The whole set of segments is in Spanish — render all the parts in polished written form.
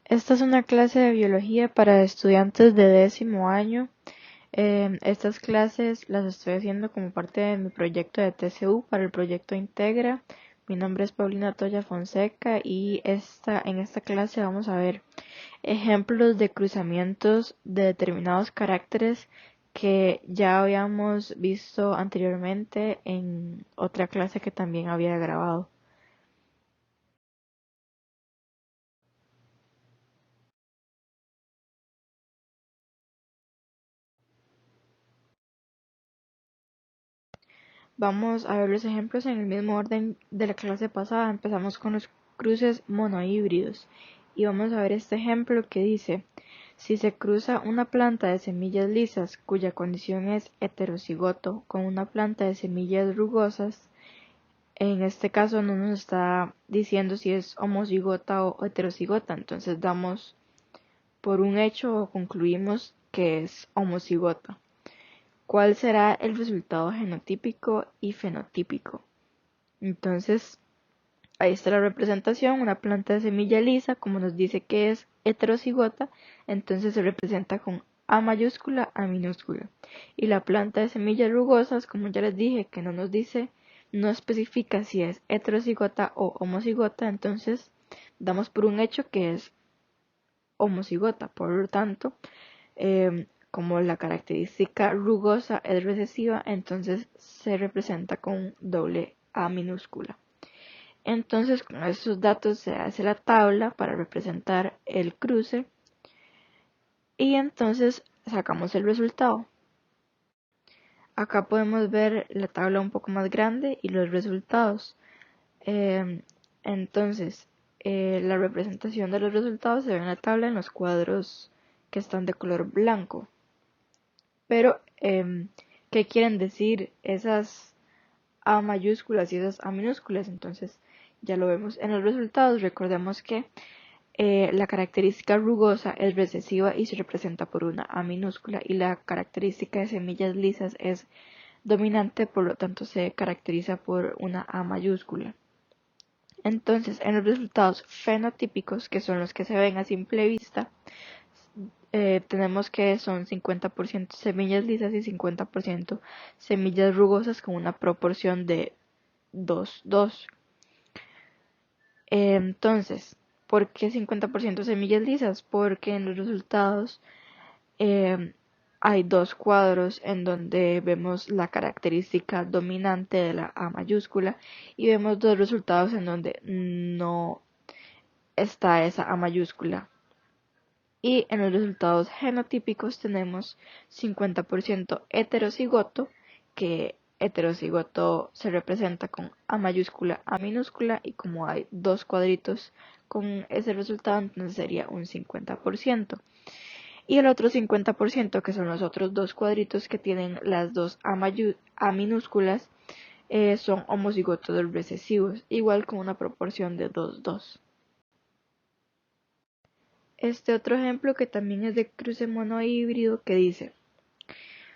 Esta es una clase de biología para estudiantes de 10º año. Estas clases las estoy haciendo como parte de mi proyecto de TCU para el proyecto Integra. Mi nombre es Paulina Toya Fonseca y en esta clase vamos a ver ejemplos de cruzamientos de determinados caracteres que ya habíamos visto anteriormente en otra clase que también había grabado. Vamos a ver los ejemplos en el mismo orden de la clase pasada. Empezamos con los cruces monohíbridos y vamos a ver este ejemplo que dice: si se cruza una planta de semillas lisas cuya condición es heterocigoto con una planta de semillas rugosas, en este caso no nos está diciendo si es homocigota o heterocigota, entonces damos por un hecho o concluimos que es homocigota. ¿Cuál será el resultado genotípico y fenotípico? Entonces, ahí está la representación: una planta de semilla lisa, como nos dice que es heterocigota, entonces se representa con A mayúscula, A minúscula. Y la planta de semillas rugosas, como ya les dije, que no nos dice, no especifica si es heterocigota o homocigota, entonces damos por un hecho que es homocigota. Por lo tanto, como la característica rugosa es recesiva, entonces se representa con doble A minúscula. Entonces, con estos datos se hace la tabla para representar el cruce y entonces sacamos el resultado. Acá podemos ver la tabla un poco más grande y los resultados. Entonces, la representación de los resultados se ve en la tabla en los cuadros que están de color blanco. Pero, ¿qué quieren decir esas A mayúsculas y esas A minúsculas? Entonces, ya lo vemos en los resultados. Recordemos que la característica rugosa es recesiva y se representa por una A minúscula, y la característica de semillas lisas es dominante, por lo tanto se caracteriza por una A mayúscula. Entonces, en los resultados fenotípicos, que son los que se ven a simple vista, tenemos que son 50% semillas lisas y 50% semillas rugosas, con una proporción de 2:2. Entonces, ¿por qué 50% semillas lisas? Porque en los resultados hay dos cuadros en donde vemos la característica dominante de la A mayúscula y vemos dos resultados en donde no está esa A mayúscula. Y en los resultados genotípicos tenemos 50% heterocigoto, que heterocigoto se representa con A mayúscula, A minúscula, y como hay dos cuadritos con ese resultado, entonces sería un 50%. Y el otro 50%, que son los otros dos cuadritos que tienen las dos A minúsculas, son homocigotos recesivos, igual con una proporción de 2:2. Este otro ejemplo, que también es de cruce monohíbrido, que dice: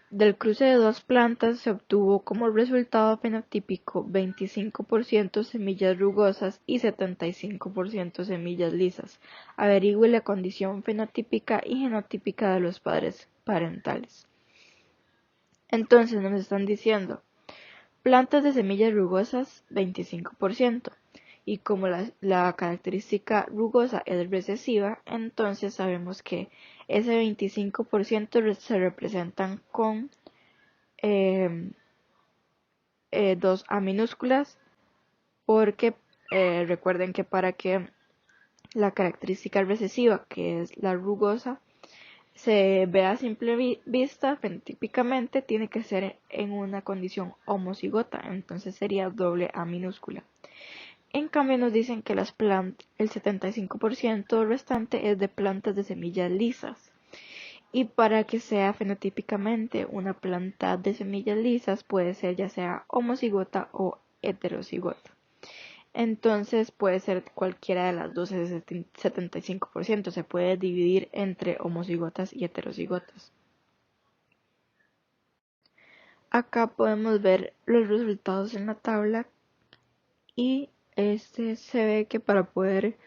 del cruce de dos plantas se obtuvo como resultado fenotípico 25% semillas rugosas y 75% semillas lisas. Averigüe la condición fenotípica y genotípica de los padres parentales. Entonces nos están diciendo: plantas de semillas rugosas 25%. Y como la característica rugosa es recesiva, entonces sabemos que ese 25% se representan con dos A minúsculas, porque recuerden que para que la característica recesiva, que es la rugosa, se vea a simple vista fenotípicamente, tiene que ser en una condición homocigota, entonces sería doble A minúscula. En cambio nos dicen que el 75% restante es de plantas de semillas lisas. Y para que sea fenotípicamente una planta de semillas lisas, puede ser ya sea homocigota o heterocigota. Entonces puede ser cualquiera de las dos, ese 75%. Se puede dividir entre homocigotas y heterocigotas. Acá podemos ver los resultados en la tabla y se ve que para poder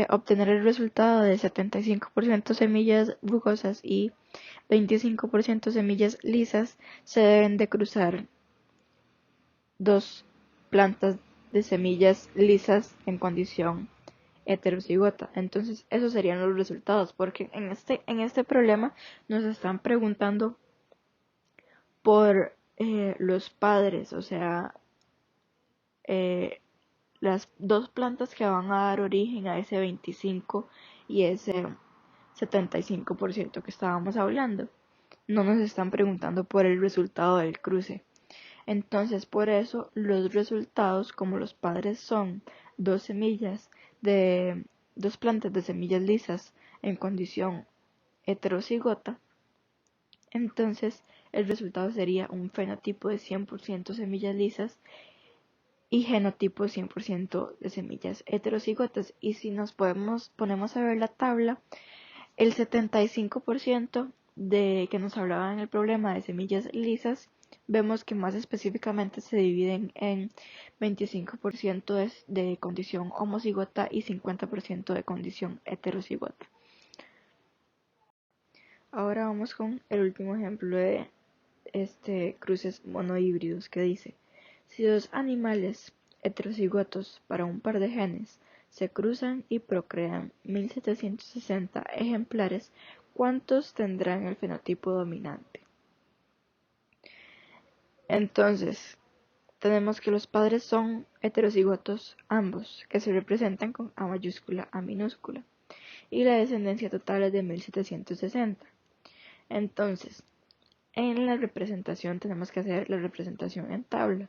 obtener el resultado de 75% semillas rugosas y 25% semillas lisas, se deben de cruzar dos plantas de semillas lisas en condición heterocigota. Entonces, esos serían los resultados, porque en este problema nos están preguntando por los padres, o sea, las dos plantas que van a dar origen a ese 25 y ese 75% que estábamos hablando. No nos están preguntando por el resultado del cruce. Entonces, por eso, los resultados, como los padres son dos plantas de semillas lisas en condición heterocigota, entonces el resultado sería un fenotipo de 100% semillas lisas y genotipo 100% de semillas heterocigotas. Y si nos ponemos a ver la tabla, el 75% de que nos hablaba en el problema de semillas lisas, vemos que más específicamente se dividen en 25% de condición homocigota y 50% de condición heterocigota. Ahora vamos con el último ejemplo de cruces monohíbridos, que dice: si dos animales heterocigotos para un par de genes se cruzan y procrean 1760 ejemplares, ¿cuántos tendrán el fenotipo dominante? Entonces, tenemos que los padres son heterocigotos ambos, que se representan con A mayúscula, A minúscula, y la descendencia total es de 1760. Entonces, en la representación tenemos que hacer la representación en tabla.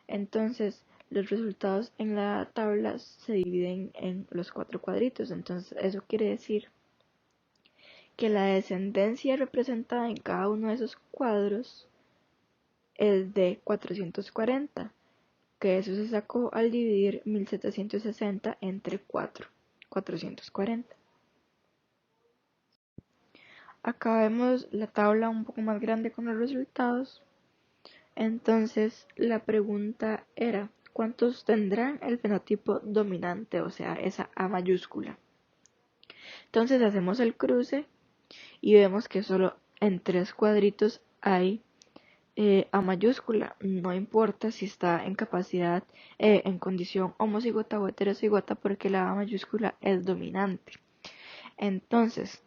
Entonces, los resultados en la tabla se dividen en los 4 cuadritos. Entonces, eso quiere decir que la descendencia representada en cada uno de esos cuadros es de 440, que eso se sacó al dividir 1760 entre 4, 440. Acá vemos la tabla un poco más grande con los resultados. Entonces, la pregunta era: ¿cuántos tendrán el fenotipo dominante? O sea, esa A mayúscula. Entonces hacemos el cruce y vemos que solo en 3 cuadritos hay A mayúscula. No importa si está en capacidad, en condición homocigota o heterocigota, porque la A mayúscula es dominante. Entonces,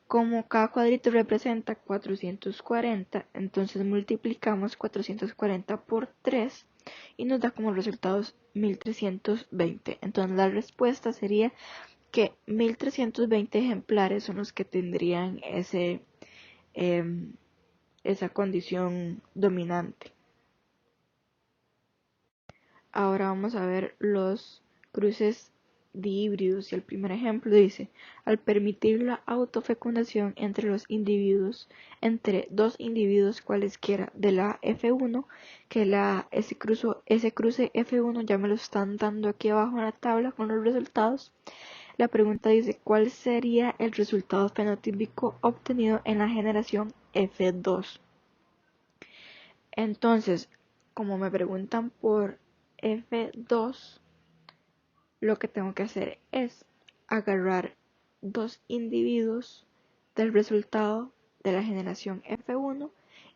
como cada cuadrito representa 440, entonces multiplicamos 440 por 3 y nos da como resultados 1320. Entonces la respuesta sería que 1320 ejemplares son los que tendrían esa condición dominante. Ahora vamos a ver los cruces dihíbridos, y el primer ejemplo dice: al permitir la autofecundación entre los individuos, entre dos individuos cualesquiera de la F1, que ese cruce F1 ya me lo están dando aquí abajo en la tabla con los resultados. La pregunta dice: ¿cuál sería el resultado fenotípico obtenido en la generación F2? Entonces, como me preguntan por F2, lo que tengo que hacer es agarrar dos individuos del resultado de la generación F1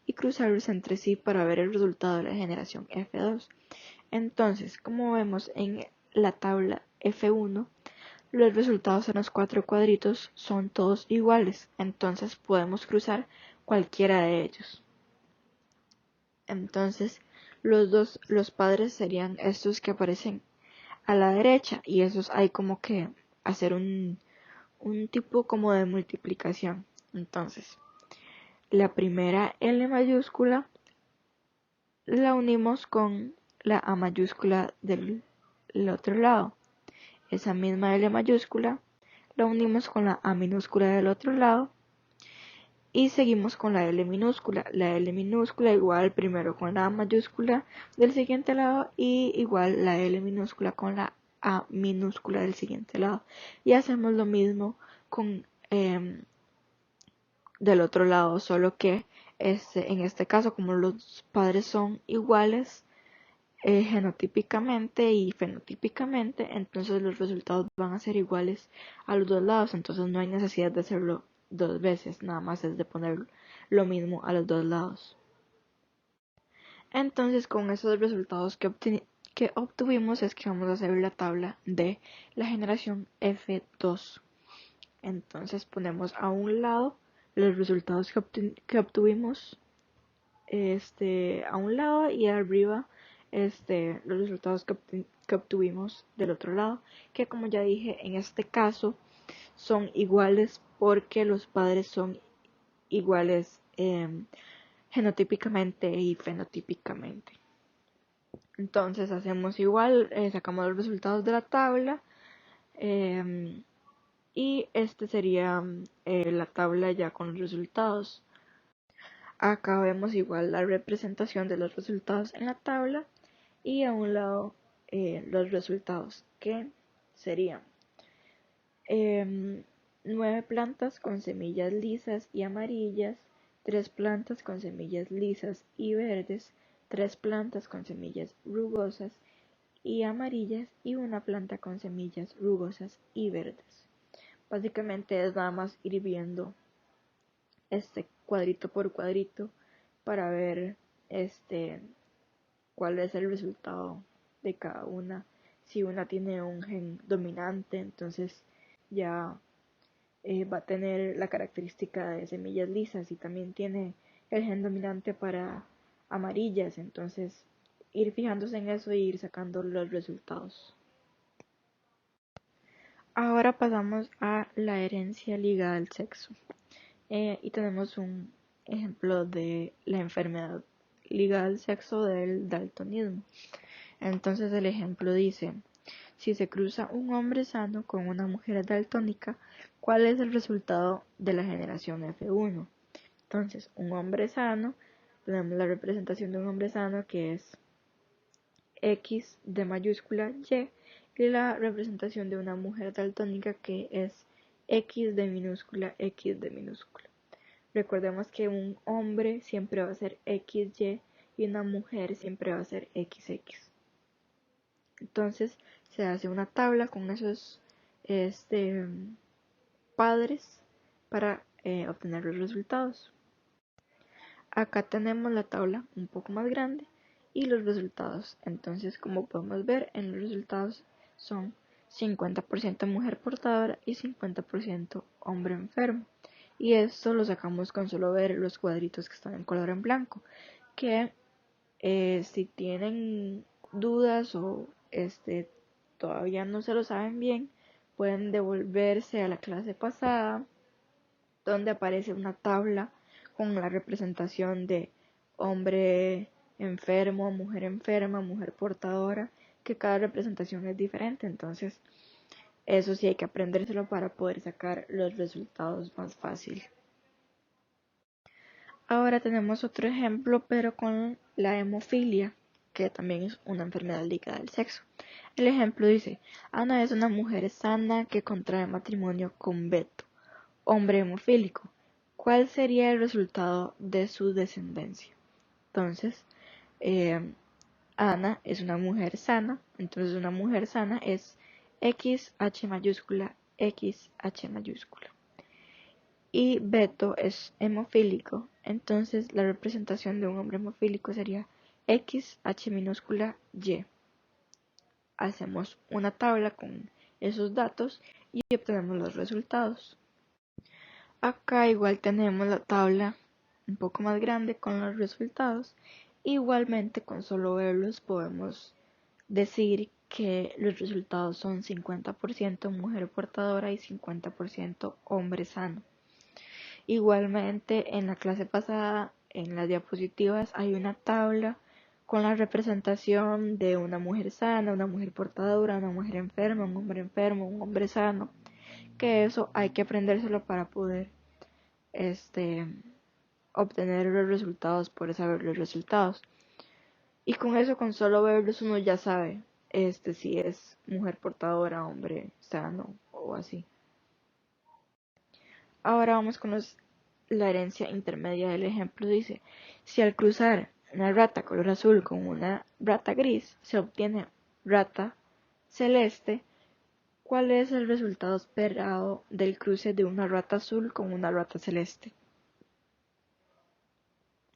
y cruzarlos entre sí para ver el resultado de la generación F2. Entonces, como vemos en la tabla F1, los resultados en los 4 cuadritos son todos iguales, entonces podemos cruzar cualquiera de ellos. Entonces, los padres serían estos que aparecen a la derecha, y esos hay como que hacer un tipo como de multiplicación. Entonces, la primera L mayúscula la unimos con la A mayúscula del otro lado. Esa misma L mayúscula la unimos con la A minúscula del otro lado y seguimos con la L minúscula. La L minúscula igual primero con la A mayúscula del siguiente lado y igual la L minúscula con la A minúscula del siguiente lado. Y hacemos lo mismo con del otro lado, solo que en este caso, como los padres son iguales, genotípicamente y fenotípicamente, entonces los resultados van a ser iguales a los dos lados, entonces no hay necesidad de hacerlo dos veces, nada más es de poner lo mismo a los dos lados. Entonces con esos resultados que obtuvimos es que vamos a hacer la tabla de la generación F2. Entonces ponemos a un lado los resultados que obtuvimos a un lado y arriba los resultados que obtuvimos del otro lado, que como ya dije en este caso son iguales porque los padres son iguales genotípicamente y fenotípicamente. Entonces hacemos igual, sacamos los resultados de la tabla y este sería la tabla ya con los resultados. Acá vemos igual la representación de los resultados en la tabla y a un lado los resultados que serían 9 plantas con semillas lisas y amarillas, 3 plantas con semillas lisas y verdes, 3 plantas con semillas rugosas y amarillas y una planta con semillas rugosas y verdes. Básicamente es nada más ir viendo cuadrito por cuadrito para ver cuál es el resultado de cada una. Si una tiene un gen dominante, entonces ya va a tener la característica de semillas lisas y también tiene el gen dominante para amarillas, entonces ir fijándose en eso y ir sacando los resultados. Ahora pasamos a la herencia ligada al sexo. Y tenemos un ejemplo de la enfermedad ligada al sexo del daltonismo. Entonces el ejemplo dice, si se cruza un hombre sano con una mujer daltónica, ¿cuál es el resultado de la generación F1? Entonces, un hombre sano, tenemos la representación de un hombre sano que es X de mayúscula y la representación de una mujer daltónica que es X de minúscula X de minúscula. Recordemos que un hombre siempre va a ser XY y una mujer siempre va a ser XX. Entonces se hace una tabla con esos padres para obtener los resultados. Acá tenemos la tabla un poco más grande y los resultados. Entonces, como podemos ver, en los resultados son 50% mujer portadora y 50% hombre enfermo. Y esto lo sacamos con solo ver los cuadritos que están en color en blanco. Que si tienen dudas o todavía no se lo saben bien, pueden devolverse a la clase pasada donde aparece una tabla con la representación de hombre enfermo, mujer portadora, que cada representación es diferente, entonces eso sí hay que aprendérselo para poder sacar los resultados más fácil. Ahora tenemos otro ejemplo, pero con la hemofilia, que también es una enfermedad ligada al sexo. El ejemplo dice, Ana es una mujer sana que contrae matrimonio con Beto, hombre hemofílico. ¿Cuál sería el resultado de su descendencia? Entonces, Ana es una mujer sana, entonces una mujer sana es XH mayúscula, XH mayúscula. Y Beto es hemofílico, entonces la representación de un hombre hemofílico sería XH minúscula Y. Hacemos una tabla con esos datos y obtenemos los resultados. Acá igual tenemos la tabla un poco más grande con los resultados. Igualmente con solo verlos podemos decir que los resultados son 50% mujer portadora y 50% hombre sano. Igualmente en la clase pasada, en las diapositivas, hay una tabla con la representación de una mujer sana, una mujer portadora, una mujer enferma, un hombre sano, que eso hay que aprendérselo para poder obtener los resultados, por saber los resultados. Y con eso, con solo verlos, uno ya sabe si es mujer portadora, hombre sano o así. Ahora vamos con la herencia intermedia del ejemplo. Dice, si al cruzar una rata color azul con una rata gris, se obtiene rata celeste. ¿Cuál es el resultado esperado del cruce de una rata azul con una rata celeste?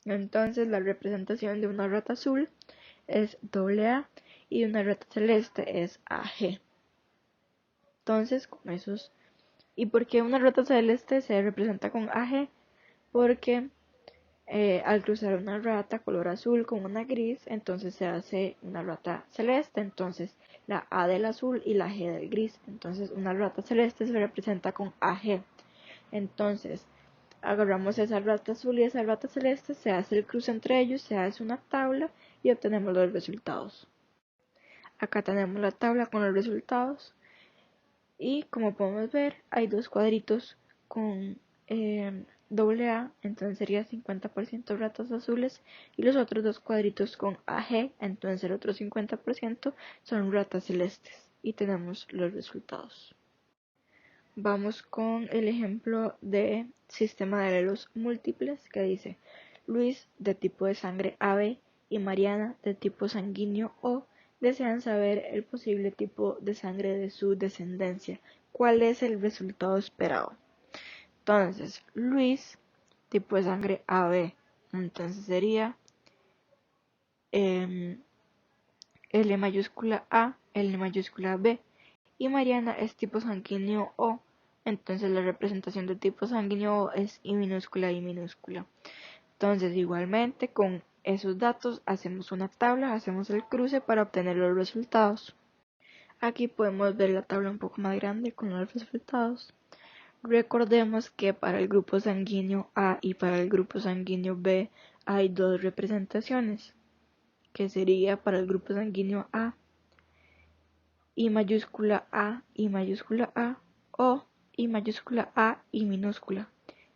Entonces la representación de una rata azul es AA y de una rata celeste es AG. Entonces con esos... ¿Y por qué una rata celeste se representa con AG? Porque al cruzar una rata color azul con una gris, entonces se hace una rata celeste. Entonces la A del azul y la G del gris. Entonces una rata celeste se representa con AG. Entonces agarramos esa rata azul y esa rata celeste, se hace el cruce entre ellos, se hace una tabla y obtenemos los resultados. Acá tenemos la tabla con los resultados y como podemos ver hay dos cuadritos con AA, entonces sería 50% ratas azules, y los otros dos cuadritos con AG, entonces el otro 50% son ratas celestes, y tenemos los resultados. Vamos con el ejemplo de sistema de alelos múltiples que dice: Luis, de tipo de sangre AB, y Mariana, de tipo sanguíneo O, desean saber el posible tipo de sangre de su descendencia. ¿Cuál es el resultado esperado? Entonces, Luis, tipo de sangre AB, entonces sería L mayúscula A, L mayúscula B. Y Mariana es tipo sanguíneo O, entonces la representación de tipo sanguíneo O es I minúscula, I minúscula. Entonces igualmente con esos datos hacemos una tabla, hacemos el cruce para obtener los resultados. Aquí podemos ver la tabla un poco más grande con los resultados. Recordemos que para el grupo sanguíneo A y para el grupo sanguíneo B hay dos representaciones, que sería para el grupo sanguíneo A I mayúscula A, I mayúscula A, o I mayúscula A, I minúscula.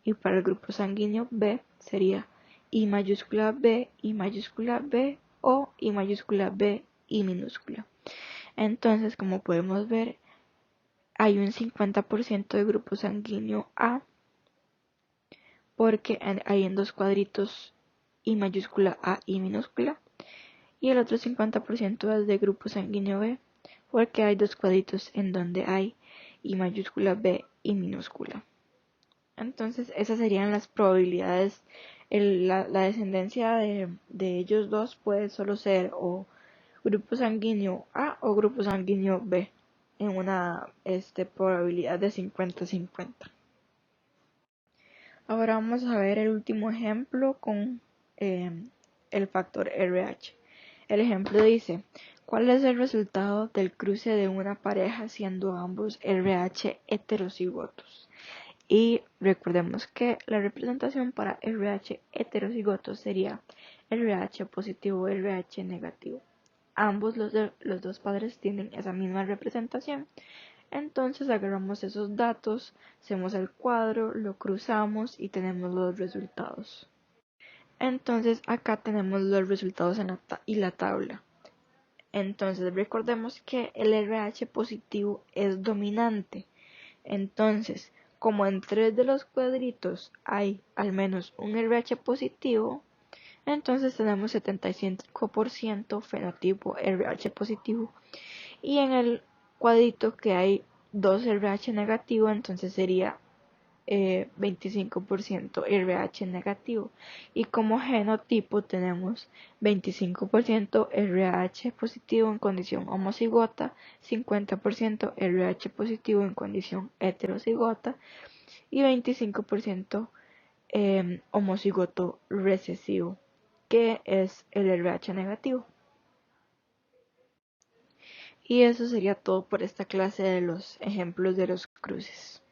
Y para el grupo sanguíneo B sería I mayúscula B, I mayúscula B, o I mayúscula B, I minúscula. Entonces, como podemos ver, hay un 50% de grupo sanguíneo A, porque hay en dos cuadritos I mayúscula A, I minúscula. Y el otro 50% es de grupo sanguíneo B, porque hay dos cuadritos en donde hay I mayúscula B y minúscula. Entonces esas serían las probabilidades. La descendencia de ellos dos puede solo ser o grupo sanguíneo A o grupo sanguíneo B en una probabilidad de 50-50. Ahora vamos a ver el último ejemplo con el factor RH. El ejemplo dice: ¿cuál es el resultado del cruce de una pareja siendo ambos RH heterocigotos? Y recordemos que la representación para RH heterocigotos sería RH positivo, RH negativo. Ambos los dos padres tienen esa misma representación. Entonces agarramos esos datos, hacemos el cuadro, lo cruzamos y tenemos los resultados. Entonces acá tenemos los resultados y la tabla. Entonces recordemos que el RH positivo es dominante. Entonces, como en 3 de los cuadritos hay al menos un RH positivo, entonces tenemos 75% fenotipo RH positivo. Y en el cuadrito que hay 2 RH negativo, entonces sería 25% RH negativo, y como genotipo tenemos 25% RH positivo en condición homocigota, 50% RH positivo en condición heterocigota y 25% homocigoto recesivo, que es el RH negativo. Y eso sería todo por esta clase de los ejemplos de los cruces.